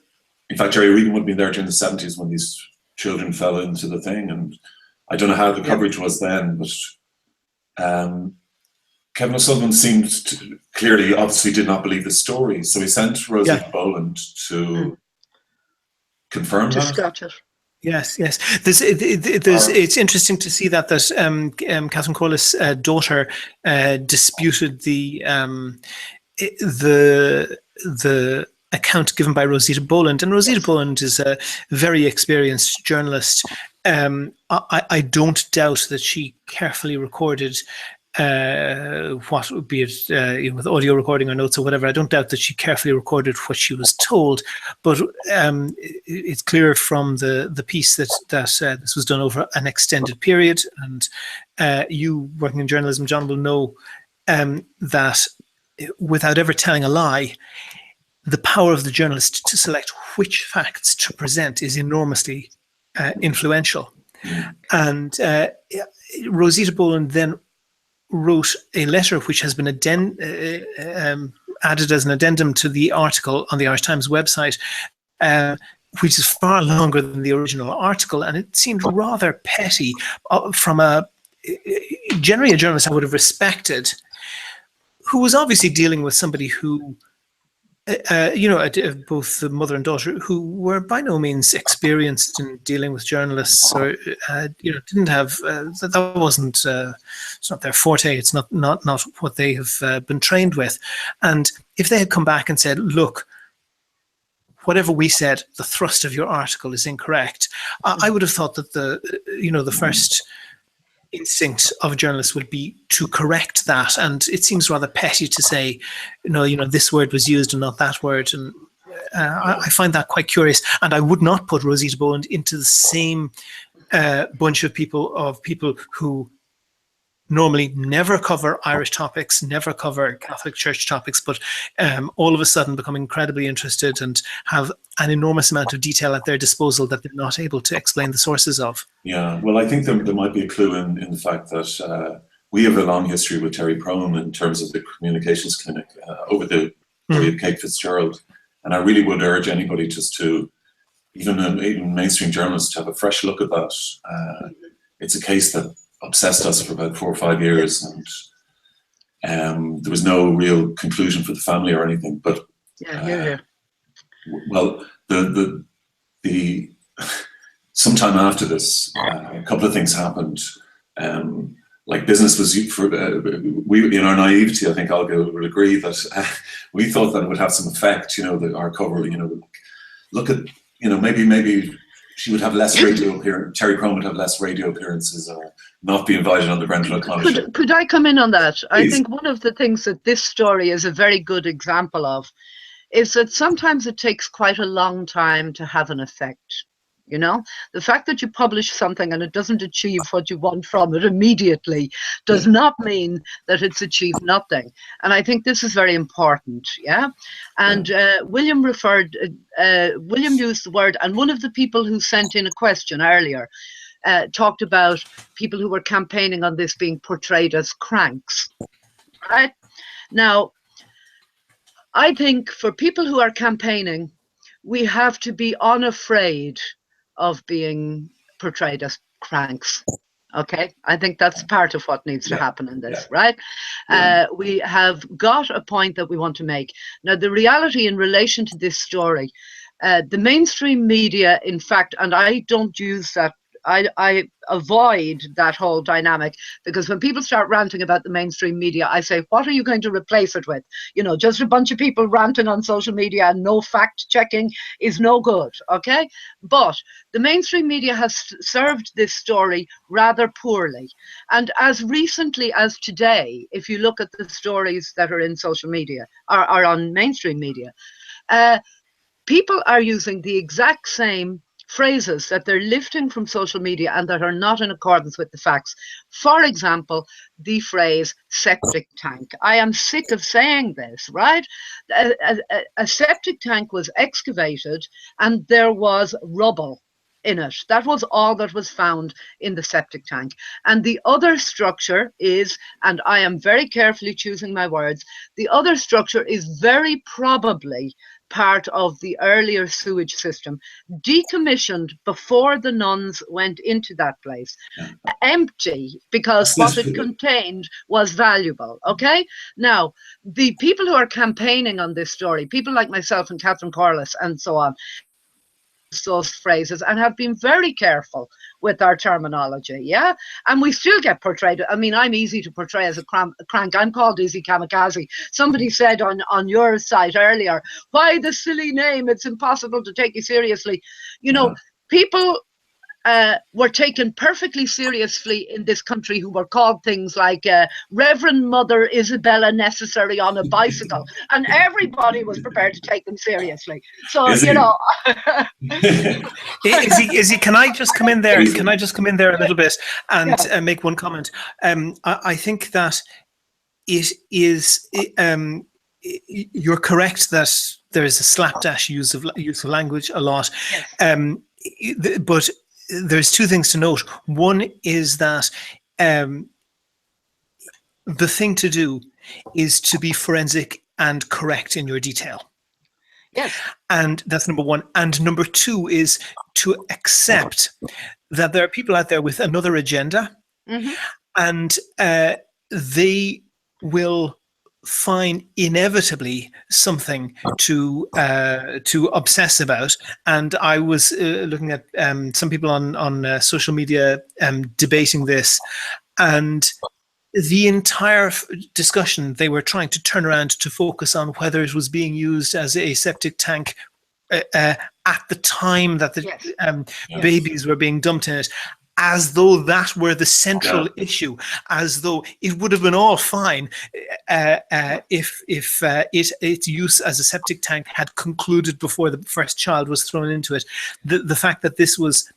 in fact, Jerry Regan would have been there during the 70s when these children fell into the thing, and I don't know how the coverage was then, but Kevin O'Sullivan seemed to, clearly, obviously did not believe the story, so he sent Rosita Boland to confirm that. Scotch it. Yes. It's interesting to see that Catherine Corless' daughter disputed the account given by Rosita Boland, and Rosita Boland is a very experienced journalist. I don't doubt that she carefully recorded what would be it with audio recording or notes or whatever. I don't doubt that she carefully recorded what she was told, but it's clear from the piece that this was done over an extended period, and you working in journalism, John, will know that without ever telling a lie, the power of the journalist to select which facts to present is enormously influential. And Rosita Boland then wrote a letter which has been added as an addendum to the article on the Irish Times website, which is far longer than the original article, and it seemed rather petty from generally a journalist I would have respected, who was obviously dealing with somebody who both the mother and daughter, who were by no means experienced in dealing with journalists, or didn't have that wasn't it's not their forte. It's not what they have been trained with. And if they had come back and said, "Look, whatever we said, the thrust of your article is incorrect," I would have thought that the first instinct of a journalist would be to correct that, and it seems rather petty to say, this word was used and not that word, and I find that quite curious. And I would not put Rosita Boland into the same bunch of people who normally never cover Irish topics, never cover Catholic Church topics, but all of a sudden become incredibly interested and have an enormous amount of detail at their disposal that they're not able to explain the sources of. Yeah, well, I think there might be a clue in the fact that we have a long history with Terry Prone in terms of the communications clinic over the period of Kate Fitzgerald. And I really would urge anybody just to, even mainstream journalists, to have a fresh look at that. It's a case that obsessed us for about 4 or 5 years, and there was no real conclusion for the family or anything. But well, the sometime after this, a couple of things happened. Like business was we in our naivety, I think Olga would agree that we thought that it would have some effect. Our cover. Look at maybe she would have less radio appearances. Terry Prone would have less radio appearances, or not be invited on the Brendan O'Connor. Could I come in on that? Please. I think one of the things that this story is a very good example of is that sometimes it takes quite a long time to have an effect. The fact that you publish something and it doesn't achieve what you want from it immediately does not mean that it's achieved nothing. And I think this is very important. And William used the word, and one of the people who sent in a question earlier talked about people who were campaigning on this being portrayed as cranks. Right? Now, I think for people who are campaigning, we have to be unafraid of being portrayed as cranks. Okay, I think that's part of what needs to happen in this, right? We have got a point that we want to make. Now, the reality in relation to this story, the mainstream media, in fact, and I don't use that, I avoid that whole dynamic, because when people start ranting about the mainstream media, I say, what are you going to replace it with? You know, just a bunch of people ranting on social media and no fact checking is no good, okay? But the mainstream media has served this story rather poorly. And as recently as today, if you look at the stories that are in social media, are on mainstream media, people are using the exact same phrases that they're lifting from social media and that are not in accordance with the facts. For example, the phrase septic tank. I am sick of saying this, right? A septic tank was excavated and there was rubble in it. That was all that was found in the septic tank. And the other structure is, and I am very carefully choosing my words, the other structure is very probably part of the earlier sewage system, decommissioned before the nuns went into that place, empty, because what it contained was valuable, okay? Now, the people who are campaigning on this story, people like myself and Catherine Corliss and so on, those phrases and have been very careful with our terminology, yeah? And we still get portrayed. I mean, I'm easy to portray as a crank. I'm called Izzy Kamikaze. Somebody said on your site earlier, why the silly name? It's impossible to take you seriously. You know, people were taken perfectly seriously in this country who were called things like Reverend Mother Isabella Necessary on a bicycle, and everybody was prepared to take them seriously. So, you know. Izzy, can I just come in there? Can I just come in there a little bit and make one comment? I think that it is, you're correct that there is a slapdash use of language a lot, but there's two things to note. One is that the thing to do is to be forensic and correct in your detail. Yes. And that's number one. And number two is to accept that there are people out there with another agenda, and they will find inevitably something to obsess about. And I was looking at some people on social media debating this, and the entire discussion, they were trying to turn around to focus on whether it was being used as a septic tank at the time that the babies were being dumped in it, as though that were the central issue, as though it would have been all fine if its use as a septic tank had concluded before the first child was thrown into it. The fact that this was,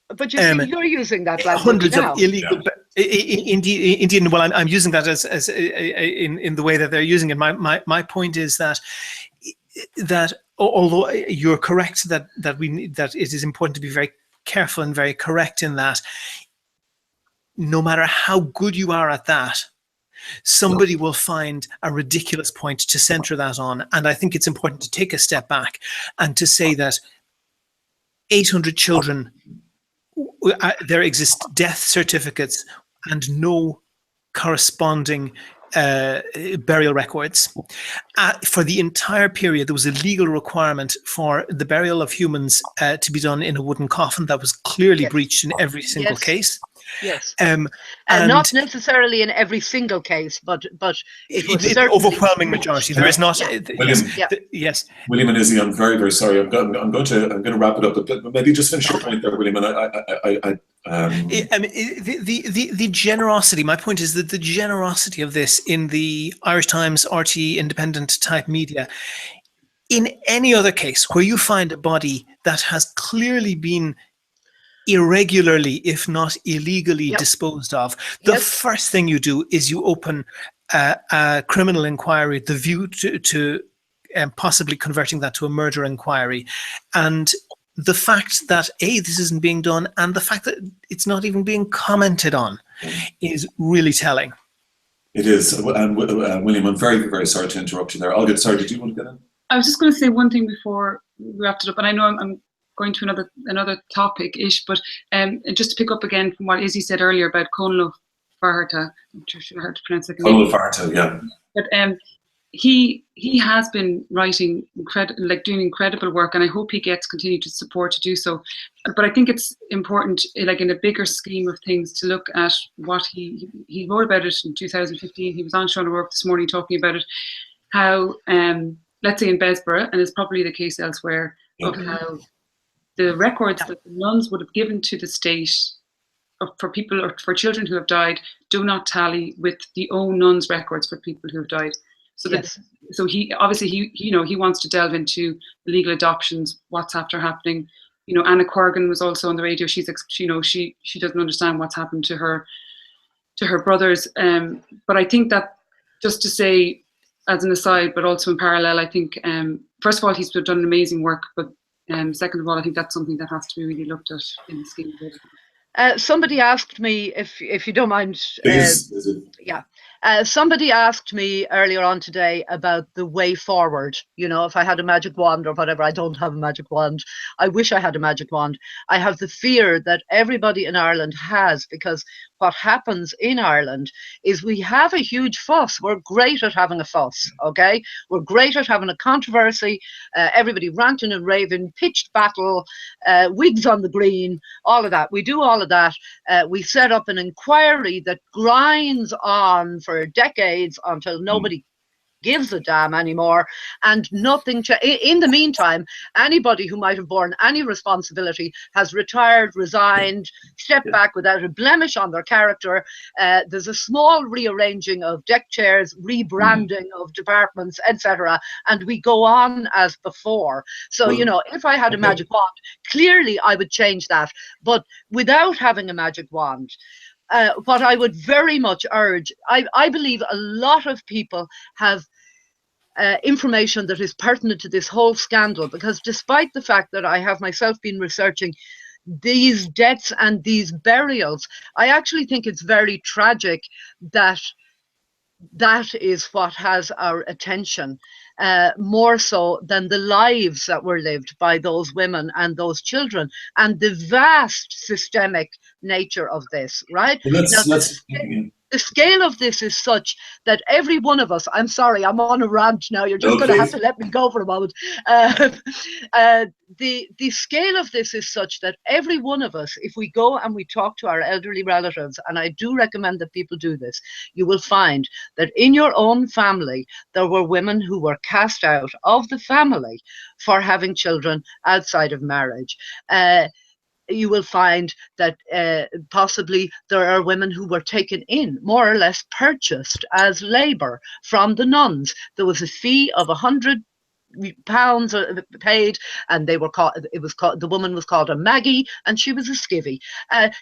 but you see, you're using that language hundreds now. of illegal. Indeed, well, I'm using that as in the way that they're using it. My point is that although you're correct that it is important to be very careful and very correct in that, no matter how good you are at that, somebody will find a ridiculous point to center that on. And I think it's important to take a step back and to say that 800 children, there exist death certificates and no corresponding burial records. For the entire period, there was a legal requirement for the burial of humans to be done in a wooden coffin. That was clearly breached in every single case. Yes. And not necessarily in every single case, but it was certainly overwhelming majority. There is not. William, yes. William and Izzy, I'm very, very sorry. I'm going to wrap it up, but maybe just finish your point there, William. And the generosity. My point is that the generosity of this in the Irish Times, RTE, independent type media. In any other case where you find a body that has clearly been irregularly, if not illegally, disposed of, the first thing you do is you open a criminal inquiry, the view to possibly converting that to a murder inquiry. And the fact that this isn't being done, and the fact that it's not even being commented on, is really telling. It is. And William, I'm very, very sorry to interrupt you there. Olga, sorry, did you want to get in? I was just going to say one thing before we wrapped it up, and I know I'm going to another topic-ish, but just to pick up again from what Izzy said earlier about Conlo Farta, I'm not sure how to pronounce it. Conlo Farta, yeah. But he has been writing doing incredible work, and I hope he gets continued to support to do so. But I think it's important, like in a bigger scheme of things, to look at what he wrote about it in 2015. He was on Sean O'Rourke this morning talking about it, how let's say in Besborough, and it's probably the case elsewhere, of how the records that the nuns would have given to the state for people or for children who have died do not tally with the own nuns' records for people who have died. So that, so he obviously he wants to delve into legal adoptions, what's after happening. Anna Corrigan was also on the radio. She's she doesn't understand what's happened to her brothers. But I think that, just to say as an aside, but also in parallel, I think first of all he's done amazing work, but second of all, I think that's something that has to be really looked at in the scheme of it. Somebody asked me, if you don't mind, Yeah. Somebody asked me earlier on today about the way forward. If I had a magic wand or whatever. I don't have a magic wand. I wish I had a magic wand. I have the fear that everybody in Ireland has, because what happens in Ireland is we have a huge fuss. We're great at having a fuss, okay? We're great at having a controversy, everybody ranting and raving, pitched battle, wigs on the green, all of that. We do all of that. We set up an inquiry that grinds on for decades until nobody gives a damn anymore, and nothing in the meantime, anybody who might have borne any responsibility has retired, resigned, stepped back without a blemish on their character. There's a small rearranging of deck chairs, rebranding of departments, etc., and we go on as before. So if I had a magic wand, clearly I would change that. But without having a magic wand, what I would very much urge, I believe a lot of people have information that is pertinent to this whole scandal, because despite the fact that I have myself been researching these deaths and these burials, I actually think it's very tragic that that is what has our attention, more so than the lives that were lived by those women and those children, and the vast systemic nature of this, right? The scale of this is such that every one of us, I'm sorry, I'm on a rant now, you're just going to have to let me go for a moment. The scale of this is such that every one of us, if we go and we talk to our elderly relatives, and I do recommend that people do this, you will find that in your own family, there were women who were cast out of the family for having children outside of marriage. You will find that possibly there are women who were taken in, more or less purchased as labour from the nuns. There was a fee of £100 paid, and they were called, the woman was called a Maggie, and she was a skivvy.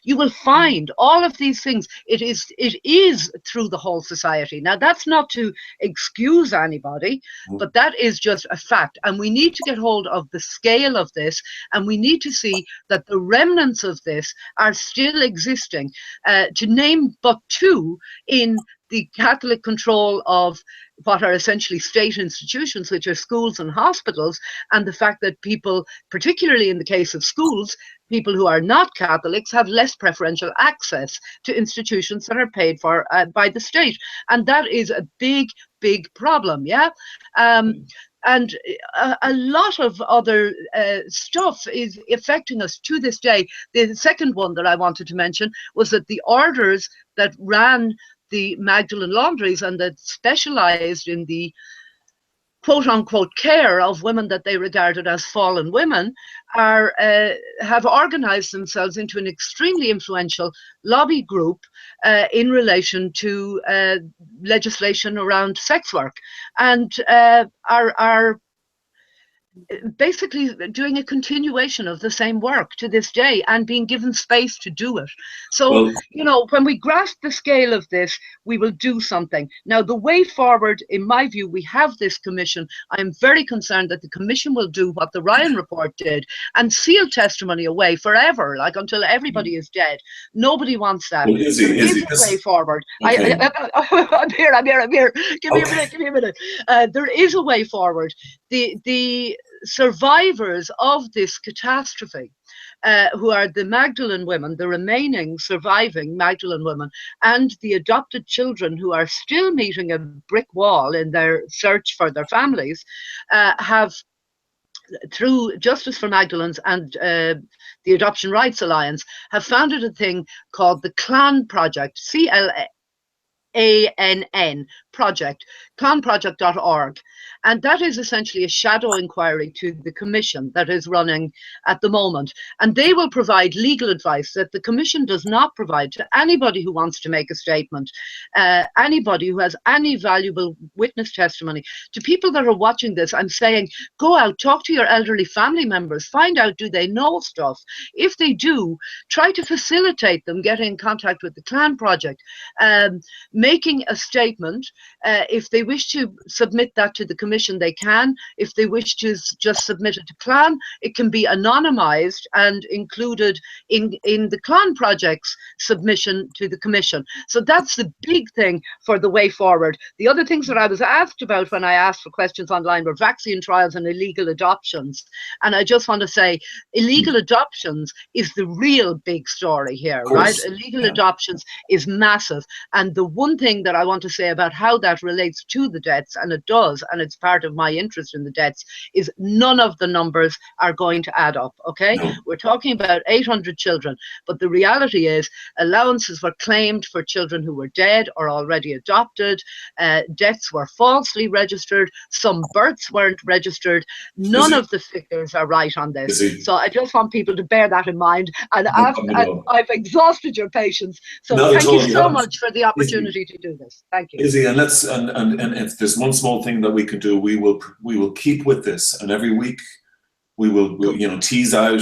You will find all of these things. It is through the whole society. Now, that's not to excuse anybody, but that is just a fact, and we need to get hold of the scale of this, and we need to see that the remnants of this are still existing. To name but two, in the Catholic control of what are essentially state institutions, which are schools and hospitals, and the fact that people, particularly in the case of schools, people who are not Catholics have less preferential access to institutions that are paid for by the state. And that is a big, big problem, yeah? And a lot of other stuff is affecting us to this day. The second one that I wanted to mention was that the orders that ran the Magdalen laundries and that specialized in the quote-unquote care of women that they regarded as fallen women have organized themselves into an extremely influential lobby group in relation to legislation around sex work, and are basically doing a continuation of the same work to this day and being given space to do it. So, Well, you know, when we grasp the scale of this, we will do something. Now, the way forward, in my view, we have this commission. I'm very concerned that the commission will do what the Ryan report did and seal testimony away forever, like until everybody is dead. Nobody wants that. well, Izzy, There is a way forward. Okay. I'm here. Give me Okay. a minute. There is a way forward. The survivors of this catastrophe, who are the Magdalene women, the remaining surviving Magdalene women, and the adopted children who are still meeting a brick wall in their search for their families, have, through Justice for Magdalenes and the Adoption Rights Alliance, have founded a thing called the CLAN Project, CLANN project, clanproject.org. And that is essentially a shadow inquiry to the commission that is running at the moment. And they will provide legal advice that the commission does not provide to anybody who wants to make a statement, anybody who has any valuable witness testimony. To people that are watching this, I'm saying, go out, talk to your elderly family members, find out, do they know stuff? If they do, try to facilitate them getting in contact with the CLAN Project, making a statement. If they wish to submit that to the commission, they can. If they wish to just submit it to CLAN, it can be anonymized and included in the CLAN Project's submission to the commission. So that's the big thing for the way forward. The other things that I was asked about when I asked for questions online were vaccine trials and illegal adoptions. And I just want to say, illegal adoptions is the real big story here, right? Illegal adoptions is massive. And the one thing that I want to say about how that relates to the deaths, and it does, and it's part of my interest in the deaths, is none of the numbers are going to add up, okay? No. We're talking about 800 children, but the reality is allowances were claimed for children who were dead or already adopted, deaths were falsely registered, some births weren't registered. None of the figures are right on this. So I just want people to bear that in mind, and I've exhausted your patience, so thank you so much for the opportunity to do this. Thank you. Izzy, and let's and if there's one small thing that we can do, we will keep with this, and every week we'll tease out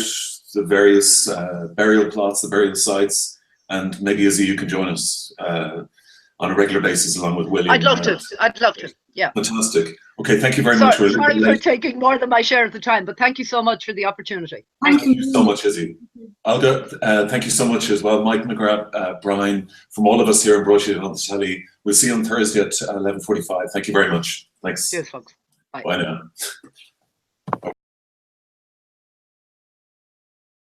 the various burial plots, the burial sites, and maybe Izzy, you can join us on a regular basis along with William. I'd love to. Yeah. Fantastic. Okay, thank you very much. Sorry for taking more than my share of the time, but thank you so much for the opportunity. Thank you so much, Izzy. I'll go. Thank you so much as well, Mike McGrath, Brian, from all of us here in Broadsheet on the telly. We'll see you on Thursday at 11:45. Thank you very much. Thanks. Cheers, folks. Bye. Bye now.